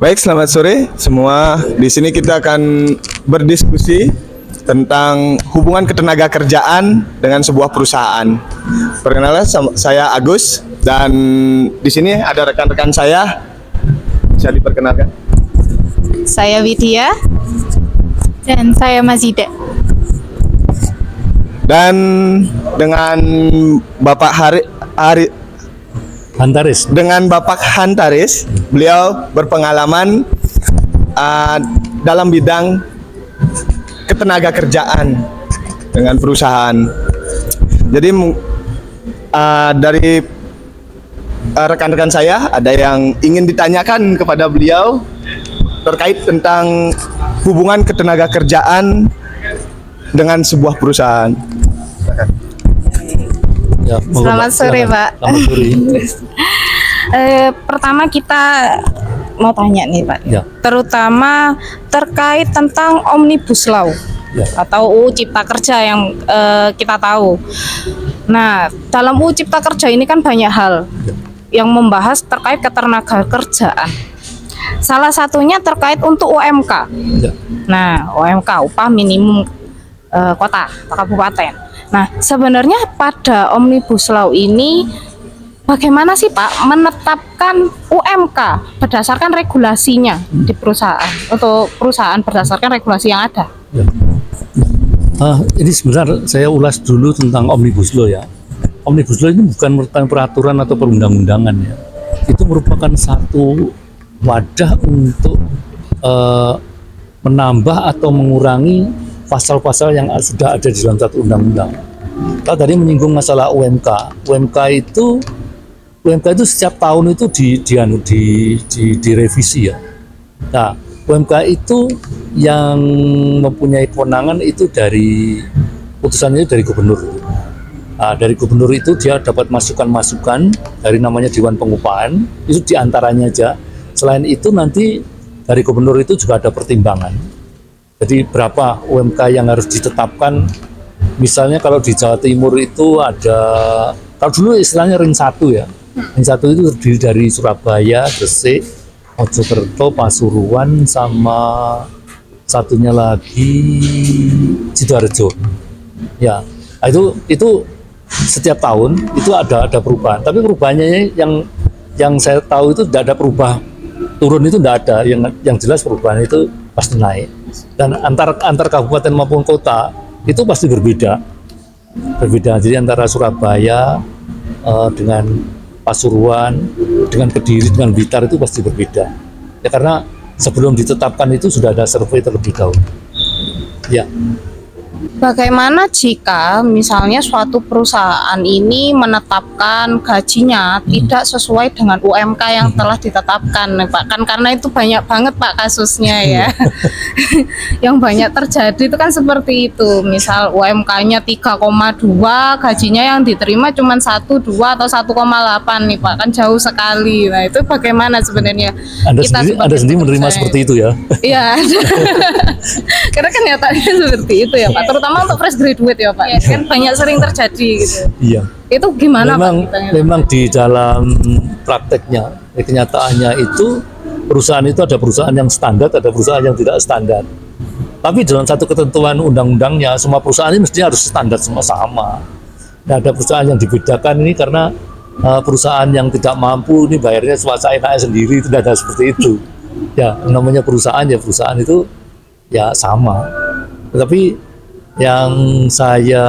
Baik, selamat sore semua. Di sini kita akan berdiskusi tentang hubungan ketenaga kerjaan dengan sebuah perusahaan. Perkenalkan, saya Agus dan di sini ada rekan-rekan saya. Bisa diperkenalkan? Saya Widya dan saya Mazida. Dan dengan Bapak Hantaris. Dengan Bapak Hantaris, beliau berpengalaman dalam bidang ketenaga kerjaan dengan perusahaan. Jadi dari rekan-rekan saya ada yang ingin ditanyakan kepada beliau terkait tentang hubungan ketenaga kerjaan dengan sebuah perusahaan. Ya, Selamat sore, Pak. Selamat sore. Pertama kita mau tanya nih, Pak. Ya. Terutama terkait tentang Omnibus Law Ya. atau UU Cipta Kerja yang kita tahu. Nah, dalam UU Cipta Kerja ini kan banyak hal yang membahas terkait ketenaga kerjaan. Salah satunya terkait untuk UMK. Ya. Nah, UMK, upah minimum kota atau kabupaten. Nah, sebenarnya pada Omnibus Law ini bagaimana sih Pak menetapkan UMK berdasarkan regulasinya di perusahaan, untuk perusahaan berdasarkan regulasi yang ada? Ya. Ini sebentar saya ulas dulu tentang Omnibus Law ya. Omnibus Law ini bukan merupakan peraturan atau perundang-undangan ya. Itu merupakan satu wadah untuk menambah atau mengurangi pasal-pasal yang sudah ada di dalam satu undang-undang. Kalau tadi menyinggung masalah UMK, UMK itu setiap tahun itu direvisi ya. Nah, UMK itu yang mempunyai kewenangan itu dari putusannya dari gubernur. Nah, dari gubernur itu dia dapat masukan-masukan dari namanya Dewan Pengupahan, itu diantaranya aja. Selain itu nanti dari gubernur itu juga ada pertimbangan. Jadi berapa UMK yang harus ditetapkan? Misalnya kalau di Jawa Timur itu ada, kalau dulu istilahnya Ring 1 ya. Ring 1 itu terdiri dari Surabaya, Gresik, Mojokerto, Pasuruan, sama satunya lagi Sidoarjo. Ya, nah itu setiap tahun itu ada perubahan. Tapi perubahannya yang saya tahu itu tidak ada turun itu tidak ada. Yang jelas perubahan itu pasti naik. Dan antar kabupaten maupun kota itu pasti berbeda. Jadi antara Surabaya dengan Pasuruan, dengan Kediri, dengan Blitar itu pasti berbeda. Ya karena sebelum ditetapkan itu sudah ada survei terlebih dahulu. Ya. Bagaimana jika misalnya suatu perusahaan ini menetapkan gajinya tidak sesuai dengan UMK yang telah ditetapkan, Pak? Kan karena itu banyak banget Pak kasusnya ya. Yang banyak terjadi itu kan seperti itu. Misal UMK-nya 3,2, gajinya yang diterima cuma 1, 2 atau 1,8 nih Pak. Kan jauh sekali. Nah, itu bagaimana sebenarnya? Anda sendiri menerima seperti itu ya? Iya. Karena kan nyatanya seperti itu ya Pak. Terutama untuk fresh graduate ya Pak, kan banyak sering terjadi gitu. Iya. Itu gimana Pak? Memang di dalam prakteknya, kenyataannya itu perusahaan itu ada perusahaan yang standar, ada perusahaan yang tidak standar. Tapi dalam satu ketentuan undang-undangnya, semua perusahaan ini mestinya harus standar semua sama. Nah, ada perusahaan yang dibedakan ini karena perusahaan yang tidak mampu ini bayarnya swasta enaknya sendiri, tidak ada seperti itu. Ya, namanya perusahaan ya perusahaan itu ya sama. Tetapi yang saya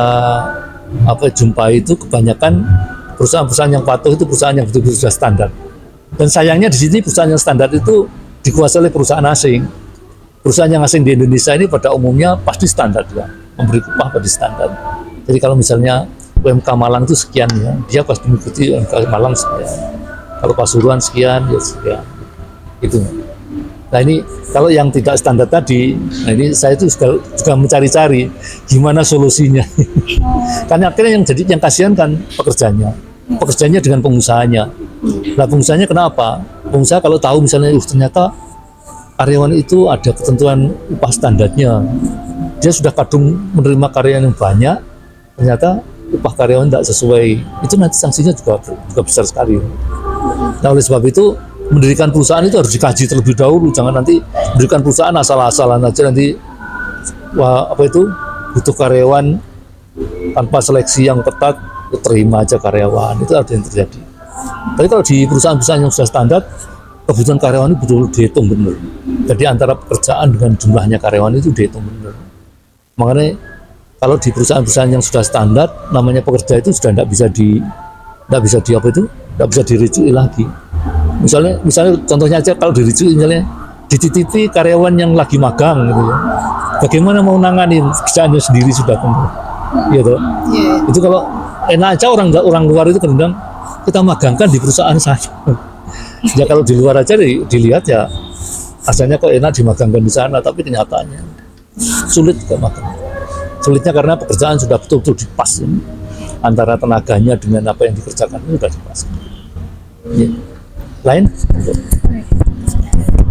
jumpai itu kebanyakan perusahaan-perusahaan yang patuh itu perusahaan yang betul-betul sudah standar. Dan sayangnya di sini perusahaan yang standar itu dikuasai oleh perusahaan asing. Perusahaan yang asing di Indonesia ini pada umumnya pasti standar ya, memberi upah pada standar. Jadi kalau misalnya UMK Malang itu sekian ya, dia pasti mengikuti UMK Malang sekian. Kalau Pasuruan sekian ya sekian. Itu. Nah ini kalau yang tidak standar tadi, nah ini saya itu juga mencari-cari gimana solusinya. Karena akhirnya yang kasihan kan pekerjanya dengan pengusahanya. Nah pengusahanya kenapa? Pengusaha kalau tahu misalnya ternyata karyawan itu ada ketentuan upah standarnya, dia sudah kadung menerima karyawan yang banyak, ternyata upah karyawan tidak sesuai, itu nanti sanksinya juga besar sekali. Nah oleh sebab itu mendirikan perusahaan itu harus dikaji terlebih dahulu, jangan nanti mendirikan perusahaan asal-asalan aja nanti butuh karyawan tanpa seleksi yang ketat, terima aja karyawan, itu ada yang terjadi. Tapi kalau di perusahaan-perusahaan yang sudah standar, kebutuhan karyawan itu betul-betul dihitung benar. Jadi antara pekerjaan dengan jumlahnya karyawan itu dihitung benar. Makanya kalau di perusahaan-perusahaan yang sudah standar, namanya pekerja itu sudah tidak bisa diricui lagi. Misalnya contohnya aja, kalau diricui misalnya dititipi karyawan yang lagi magang gitu ya. Bagaimana mau nangani kerjaannya sendiri sudah penuh. Gitu. Itu kalau enak aja orang luar itu kadang kita magangkan di perusahaan saya. Ya kalau di luar aja dilihat ya asalnya kok enak dimagangkan di sana, tapi kenyataannya sulit ke magang. Sulitnya karena pekerjaan sudah betul-betul dipas antara tenaganya dengan apa yang dikerjakan itu sudah dipas. Ya. Lain?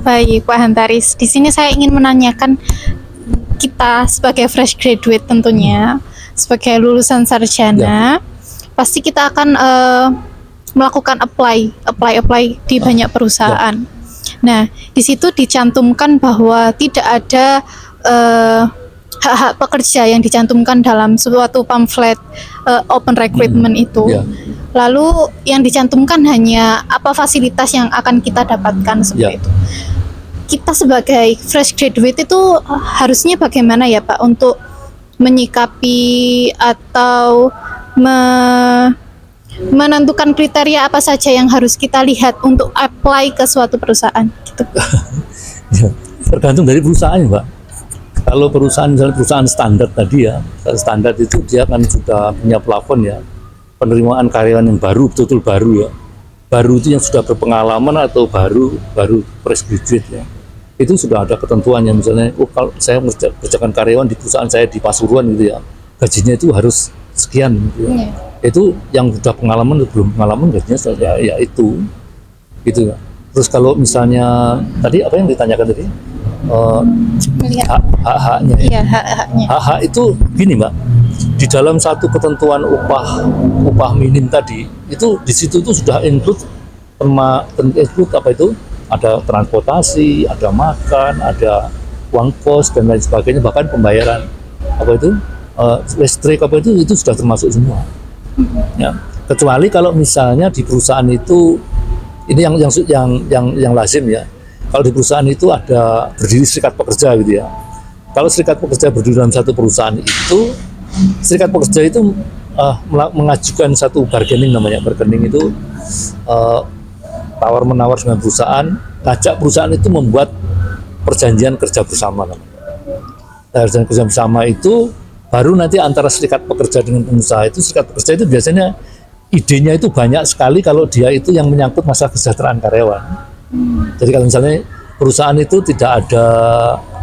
Baik, Pak Hantaris. Di sini saya ingin menanyakan, kita sebagai fresh graduate tentunya, sebagai lulusan sarjana, pasti kita akan melakukan apply di banyak perusahaan. Nah, di situ dicantumkan bahwa tidak ada hak-hak pekerja yang dicantumkan dalam suatu pamflet open recruitment itu. Lalu yang dicantumkan hanya apa fasilitas yang akan kita dapatkan seperti itu. Kita sebagai fresh graduate itu harusnya bagaimana ya Pak untuk menyikapi atau menentukan kriteria apa saja yang harus kita lihat untuk apply ke suatu perusahaan gitu. Ya, tergantung dari perusahaan Mbak. Kalau misalnya perusahaan standar tadi ya, standar itu dia kan sudah punya plafon ya, penerimaan karyawan yang baru, betul-betul baru ya, baru itu yang sudah berpengalaman atau baru fresh graduate ya, itu sudah ada ketentuannya. Misalnya, kalau saya mengerjakan karyawan di perusahaan saya di Pasuruan gitu ya, gajinya itu harus sekian gitu ya. Itu yang sudah pengalaman, belum pengalaman gajinya ya itu gitu ya. Terus kalau misalnya tadi apa yang ditanyakan tadi, hak-haknya ya. Hak-hak itu gini Mbak, di dalam satu ketentuan upah minim tadi itu di situ itu sudah include apa itu, ada transportasi, ada makan, ada uang kos dan lain sebagainya, bahkan pembayaran apa itu listrik apa itu sudah termasuk semua ya. Kecuali kalau misalnya di perusahaan itu ini yang lazim ya, kalau di perusahaan itu ada berdiri serikat pekerja gitu ya. Kalau serikat pekerja berdiri dalam satu perusahaan itu, serikat pekerja itu mengajukan satu bargaining, namanya bargaining itu tawar menawar dengan perusahaan, ngajak perusahaan itu membuat perjanjian kerja bersama. Perjanjian kerja bersama itu baru nanti antara serikat pekerja dengan pengusaha itu, serikat pekerja itu biasanya idenya itu banyak sekali kalau dia itu yang menyangkut masalah kesejahteraan karyawan. Jadi kalau misalnya perusahaan itu tidak ada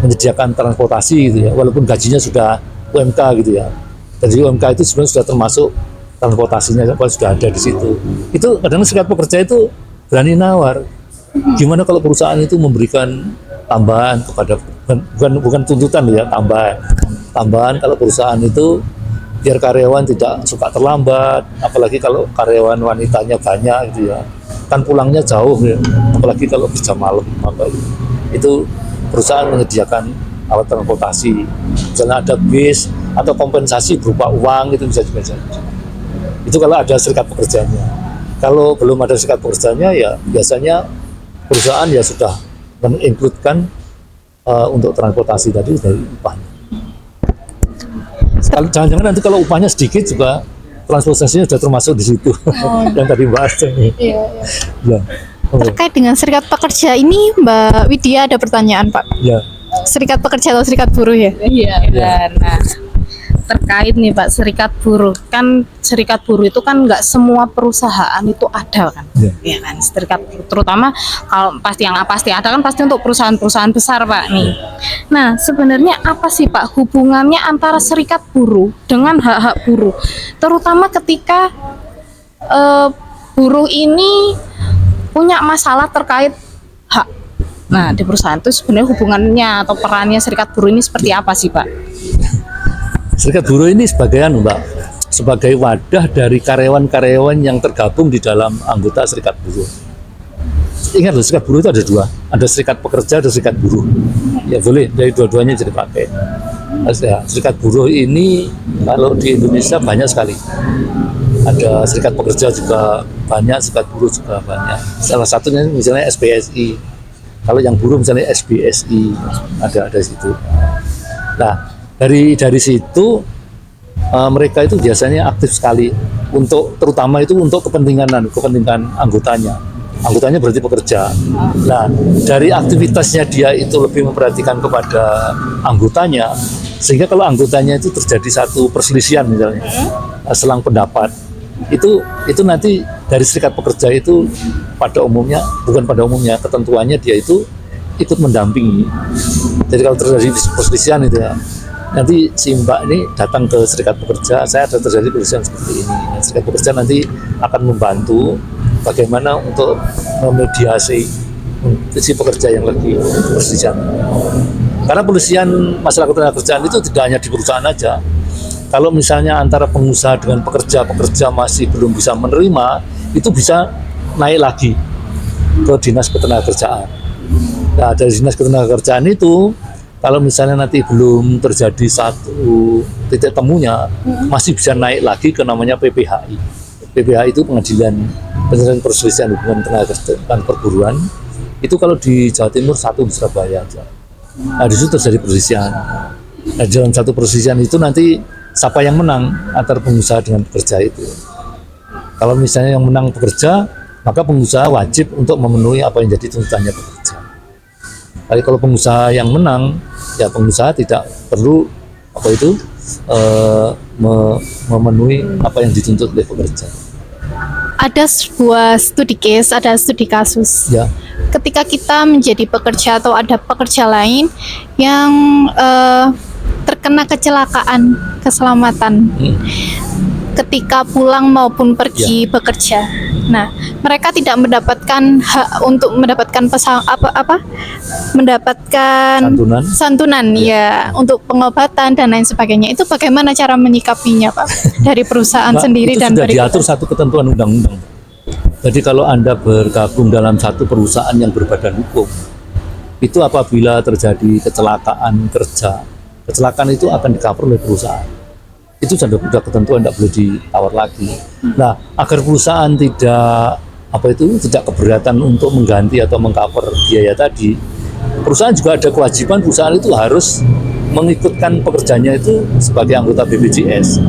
menyediakan transportasi gitu ya, walaupun gajinya sudah UMK gitu ya. Jadi UMK itu sebenarnya sudah termasuk transportasinya, sudah ada di situ. Itu kadang serikat pekerja itu berani nawar. Gimana kalau perusahaan itu memberikan tambahan kepada, bukan tuntutan ya, tambahan kalau perusahaan itu biar karyawan tidak suka terlambat, apalagi kalau karyawan wanitanya banyak gitu ya, kan pulangnya jauh ya, apalagi kalau kerja malam apa itu perusahaan menyediakan alat transportasi, misalnya ada bis atau kompensasi berupa uang, itu bisa juga jadi. Itu kalau ada serikat pekerjanya. Kalau belum ada serikat pekerjanya ya biasanya perusahaan ya sudah mengincludekan untuk transportasi tadi dari upahnya. Jangan-jangan nanti kalau upahnya sedikit juga transportasinya sudah termasuk di situ. Yang tadi bahas. Iya. Ya. Terkait dengan serikat pekerja ini, Mbak Widya ada pertanyaan Pak. Ya. Serikat pekerja atau serikat buruh ya? Iya, benar. Nah, terkait nih Pak, serikat buruh itu kan nggak semua perusahaan itu ada kan, ya kan, serikat buruh, terutama kalau pasti ada kan pasti untuk perusahaan-perusahaan besar Pak nih. Nah, sebenarnya apa sih Pak hubungannya antara serikat buruh dengan hak-hak buruh, terutama ketika buruh ini punya masalah terkait hak. Nah, di perusahaan itu sebenarnya hubungannya atau perannya serikat buruh ini seperti apa sih Pak? Serikat buruh ini sebagai wadah dari karyawan-karyawan yang tergabung di dalam anggota serikat buruh. ingat loh, serikat buruh itu ada dua, ada serikat pekerja, ada serikat buruh. Ya boleh dari dua-duanya jadi pakai. Ya, serikat buruh ini kalau di Indonesia banyak sekali. Ada serikat pekerja juga banyak, serikat buruh juga banyak. Salah satunya misalnya SPSI. Kalau yang buruh misalnya SBSI, ada situ. Nah, dari situ mereka itu biasanya aktif sekali untuk, terutama itu untuk kepentingan anggotanya. Anggotanya berarti pekerja. Nah, dari aktivitasnya dia itu lebih memperhatikan kepada anggotanya, sehingga kalau anggotanya itu terjadi satu perselisihan misalnya, selang pendapat, itu nanti dari serikat pekerja itu bukan pada umumnya ketentuannya dia itu ikut mendampingi. Jadi kalau terjadi perselisihan itu ya, nanti si Mbak ini datang ke serikat pekerja, saya ada terjadi perselisihan seperti ini. Nah, serikat pekerja nanti akan membantu bagaimana untuk memediasi si pekerja yang lagi perselisihan. Karena perselisihan masalah ketenagakerjaan itu tidak hanya di perusahaan aja. Kalau misalnya antara pengusaha dengan pekerja masih belum bisa menerima, itu bisa naik lagi ke dinas ketenagakerjaan. Nah, dari dinas ketenagakerjaan itu, kalau misalnya nanti belum terjadi satu titik temunya, masih bisa naik lagi ke namanya PPHI. PPHI itu Pengadilan Penyelesaian Perselisihan Hubungan Tenaga Kerja dan Perburuan. Itu kalau di Jawa Timur satu di Surabaya aja. Nah, di situ terjadi perselisihan. Nah, dalam satu perselisihan itu nanti siapa yang menang antara pengusaha dengan pekerja itu. Kalau misalnya yang menang pekerja, maka pengusaha wajib untuk memenuhi apa yang jadi tuntutannya pekerja. Tapi kalau pengusaha yang menang, ya pengusaha tidak perlu memenuhi apa yang dituntut oleh pekerja. Ada sebuah studi case, ada studi kasus. Ya. Ketika kita menjadi pekerja atau ada pekerja lain yang terkena kecelakaan keselamatan ketika pulang maupun pergi bekerja. Nah, mereka tidak mendapatkan hak untuk mendapatkan mendapatkan santunan ya untuk pengobatan dan lain sebagainya. Itu bagaimana cara menyikapinya, Pak? Dari perusahaan sendiri itu dan sudah dari diatur satu ketentuan undang-undang. Jadi kalau Anda bergabung dalam satu perusahaan yang berbadan hukum, itu apabila terjadi kecelakaan kerja, kecelakaan itu akan di-cover oleh perusahaan. Itu sudah ketentuan, tidak boleh ditawar lagi. Nah, agar perusahaan tidak keberatan untuk mengganti atau mengcover biaya tadi, perusahaan juga ada kewajiban, perusahaan itu harus mengikutkan pekerjanya itu sebagai anggota BPJS.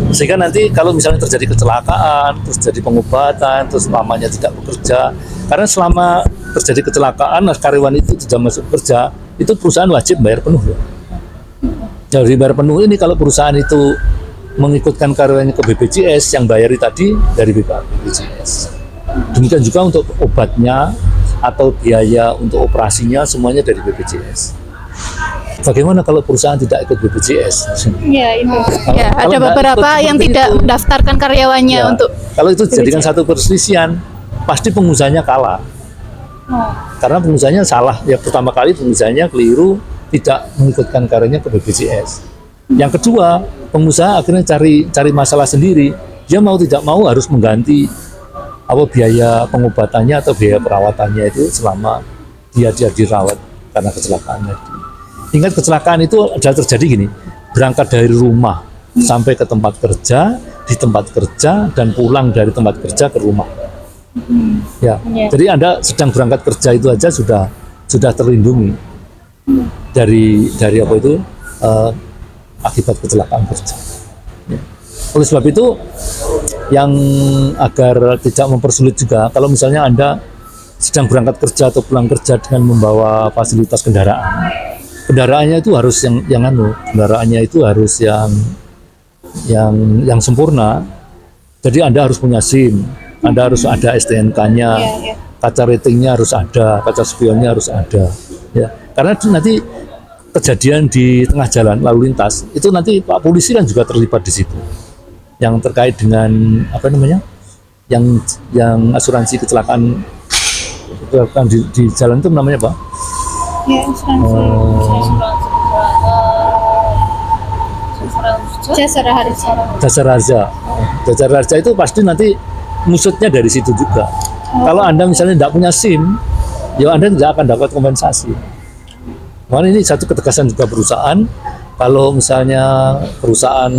Sehingga nanti kalau misalnya terjadi kecelakaan, terus terjadi pengobatan, terus lamanya tidak bekerja, karena selama terjadi kecelakaan, karyawan itu tidak masuk bekerja, itu perusahaan wajib bayar penuh. Jadi bayar penuh ini kalau perusahaan itu mengikutkan karyawannya ke BPJS, yang bayari tadi dari BPJS. Demikian juga untuk obatnya atau biaya untuk operasinya semuanya dari BPJS. Bagaimana kalau perusahaan tidak ikut BPJS? Ya, itu. Ya, ada beberapa yang tidak mendaftarkan karyawannya untuk. Kalau itu dijadikan satu perselisihan, pasti pengusahanya kalah. Karena pengusahanya salah. Ya, pertama kali pengusahanya keliru, tidak mengikutkan karyanya ke BPJS. Yang kedua, pengusaha akhirnya cari masalah sendiri. Dia mau tidak mau harus mengganti biaya pengobatannya atau biaya perawatannya itu selama dia dirawat karena kecelakaannya. Ingat, kecelakaan itu ada terjadi gini, berangkat dari rumah sampai ke tempat kerja, di tempat kerja, dan pulang dari tempat kerja ke rumah. Ya, jadi Anda sedang berangkat kerja itu aja sudah terlindungi dari akibat kecelakaan kerja. Ya. Oleh sebab itu, yang agar tidak mempersulit juga, kalau misalnya Anda sedang berangkat kerja atau pulang kerja dengan membawa fasilitas kendaraannya itu harus kendaraannya itu harus yang sempurna. Jadi Anda harus punya SIM, Anda harus ada STNK-nya, kaca ratingnya harus ada, kaca spionnya harus ada. Ya, karena nanti kejadian di tengah jalan lalu lintas itu nanti Pak Polisi kan juga terlibat di situ. Yang terkait dengan yang asuransi kecelakaan di jalan itu namanya apa? Ya, Jasara harja itu pasti nanti musutnya dari situ juga. Kalau Anda misalnya tidak punya SIM, ya Anda tidak akan dapat kompensasi. Makanya ini satu ketegasan juga perusahaan. Kalau misalnya perusahaan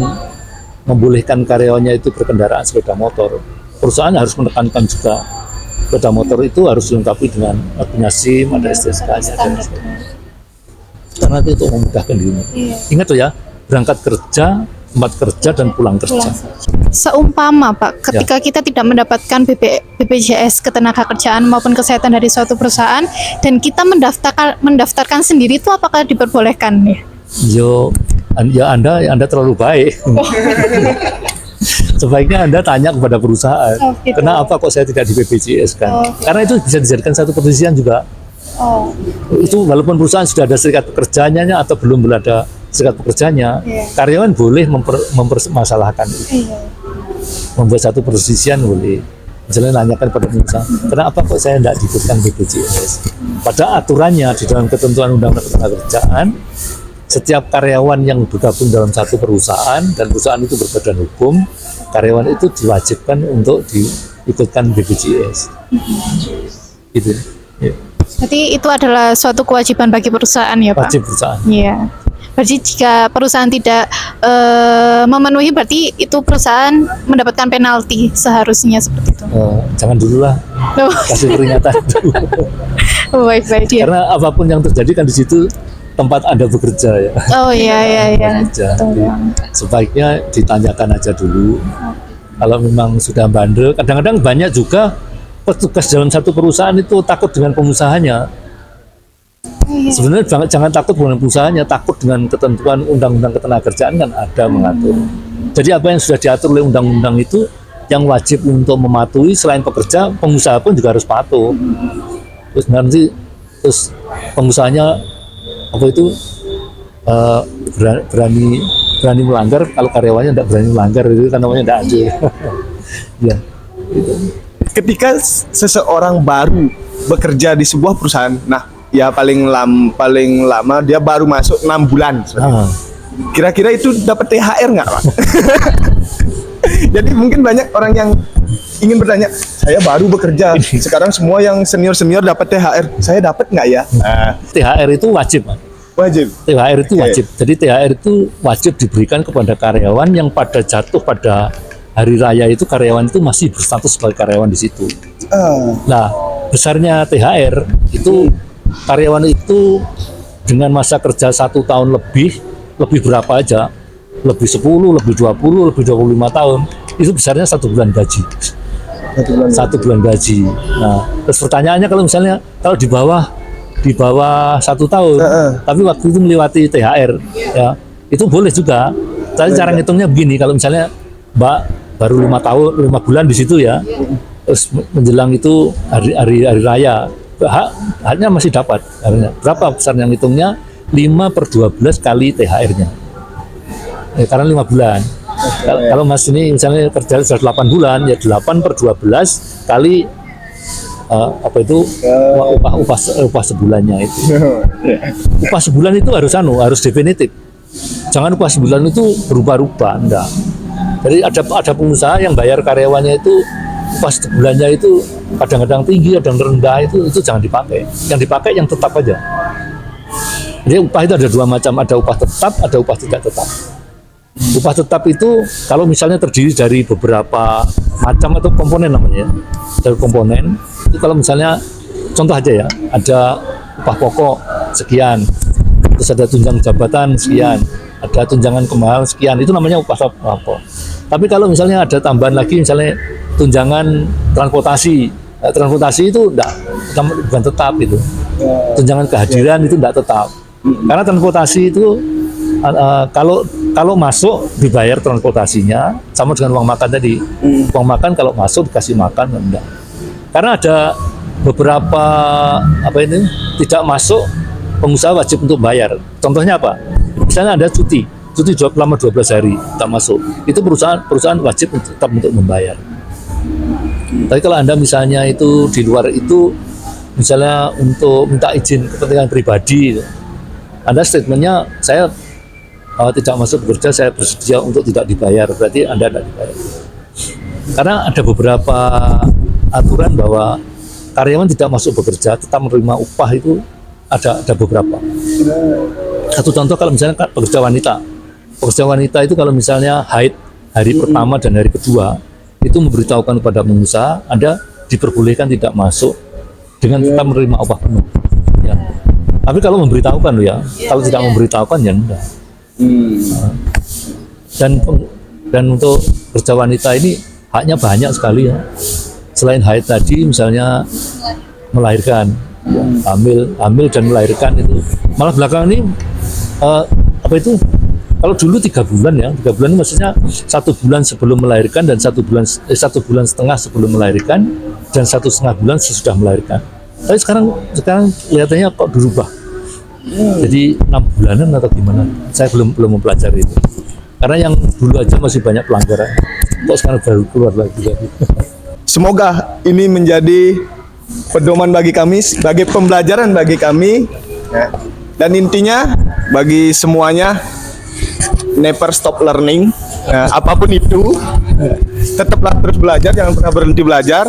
membolehkan karyawannya itu berkendaraan sepeda motor, perusahaan harus menekankan juga sepeda motor itu harus dilengkapi dengan punya SIM, ada STNK-nya. Karena itu untuk memudahkan dirinya. Ingat tuh ya, berangkat kerja, tempat kerja, dan pulang kerja. Seumpama Pak, ketika kita tidak mendapatkan BPJS ketenagakerjaan maupun kesehatan dari suatu perusahaan dan kita mendaftarkan sendiri, itu apakah diperbolehkan ya? Ya Anda terlalu baik. Sebaiknya Anda tanya kepada perusahaan, gitu. kenapa kok saya tidak di BPJS kan? Karena itu bisa dijadikan satu perselisihan juga. Itu walaupun perusahaan sudah ada serikat pekerjanya atau belum ada serikat pekerjanya, karyawan boleh mempermasalahkan itu. Membuat satu perselisihan boleh. Misalnya nanyakan pada perusahaan, kenapa kok saya tidak diberikan BPJS? Pada aturannya di dalam ketentuan Undang-Undang Ketenagakerjaan, setiap karyawan yang bergabung dalam satu perusahaan dan perusahaan itu berbadan hukum, karyawan itu diwajibkan untuk diikutkan BPJS. Gitu. Ya. Berarti itu adalah suatu kewajiban bagi perusahaan ya Pak? Wajib perusahaan. Iya. Berarti jika perusahaan tidak memenuhi, berarti itu perusahaan mendapatkan penalti seharusnya seperti itu. Jangan dulu lah, Oh, kasih peringatan dulu. baik ya. Karena apapun yang terjadi kan di situ tempat Anda bekerja ya. Oh iya. Bekerja. Sebaiknya ditanyakan aja dulu. Kalau memang sudah bandel, kadang-kadang banyak juga petugas dalam satu perusahaan itu takut dengan pengusahanya. Sebenarnya jangan takut dengan pengusahanya, takut dengan ketentuan Undang-Undang Ketenagakerjaan kan ada mengatur. Jadi apa yang sudah diatur oleh undang-undang itu yang wajib untuk mematuhi, selain pekerja, pengusaha pun juga harus patuh. Terus nanti pengusahanya apa itu berani melanggar, kalau karyawannya tidak berani melanggar itu kan namanya tidak adil. Ya, gitu. Ketika seseorang baru bekerja di sebuah perusahaan, nah ya paling lama dia baru masuk 6 bulan. Kira-kira itu dapat THR nggak Pak? Jadi mungkin banyak orang yang ingin bertanya, saya baru bekerja, sekarang semua yang senior dapat THR, saya dapat nggak ya? THR itu wajib, Mas. Wajib. THR itu wajib. Jadi THR itu wajib diberikan kepada karyawan yang pada jatuh pada hari raya itu karyawan itu masih berstatus sebagai karyawan di situ. Nah, besarnya THR itu karyawan itu dengan masa kerja 1 tahun lebih berapa aja, lebih 10, lebih 20, lebih 25 tahun, itu besarnya 1 bulan gaji. 1 bulan gaji. Nah, terus pertanyaannya kalau misalnya kalau di bawah 1 tahun, tapi waktu itu melewati THR, ya itu boleh juga. Tapi cara ngitungnya begini, kalau misalnya Mbak baru 5 bulan di situ ya, terus menjelang itu hari raya, haknya masih dapat. Berapa besarnya ngitungnya? 5/12 kali THR-nya. Karena 5 bulan. Kalau Mas ini misalnya kerja sudah 8 bulan, ya 8/12 kali upah sebulannya itu. Upah sebulan itu harus definitif. Jangan upah sebulan itu berubah-ubah, enggak. Jadi ada pengusaha yang bayar karyawannya itu upah sebulannya itu kadang-kadang tinggi, kadang rendah, itu jangan dipakai. Yang dipakai yang tetap aja. Jadi upah itu ada 2 macam, ada upah tetap, ada upah tidak tetap. Upah tetap itu kalau misalnya terdiri dari beberapa macam atau komponen namanya, dari komponen itu kalau misalnya contoh aja ya, ada upah pokok sekian, terus ada tunjangan jabatan sekian, ada tunjangan kemahalan sekian, itu namanya upah pokok. Tapi kalau misalnya ada tambahan lagi, misalnya tunjangan transportasi itu bukan tetap itu. Tunjangan kehadiran itu tidak tetap. Karena transportasi itu kalau masuk dibayar transportasinya sama dengan uang makan tadi. Uang makan kalau masuk dikasih makan enggak. Karena ada beberapa tidak masuk, pengusaha wajib untuk bayar. Contohnya apa? Misalnya ada cuti selama 12 hari tak masuk. Itu perusahaan wajib tetap untuk membayar. Tapi kalau Anda misalnya itu di luar itu, misalnya untuk minta izin kepentingan pribadi, Anda statementnya saya tidak masuk bekerja, saya bersedia untuk tidak dibayar, berarti Anda tidak dibayar. Karena ada beberapa aturan bahwa karyawan tidak masuk bekerja tetap menerima upah itu ada beberapa. Satu contoh kalau misalnya pekerja wanita itu kalau misalnya haid hari pertama dan hari kedua itu memberitahukan kepada pengusaha Anda diperbolehkan tidak masuk dengan tetap menerima upah penuh. Ya. Tapi kalau memberitahukan loh ya, kalau tidak memberitahukan ya enggak. Dan untuk pekerja wanita ini haknya banyak sekali ya. Selain haid tadi misalnya melahirkan, hamil dan melahirkan itu malah belakangan ini kalau dulu 3 bulan ya, 3 bulan itu maksudnya 1 bulan sebelum melahirkan dan 1 bulan setengah sebelum melahirkan dan 1,5 bulan sesudah melahirkan. Tapi sekarang kelihatannya kok berubah. Jadi 6 bulanan atau gimana? Saya belum mempelajari itu. Karena yang dulu aja masih banyak pelanggaran. Kok sekarang baru keluar lagi. Semoga ini menjadi pedoman bagi kami, sebagai pembelajaran bagi kami, dan intinya bagi semuanya never stop learning. Apapun itu, tetaplah terus belajar, jangan pernah berhenti belajar.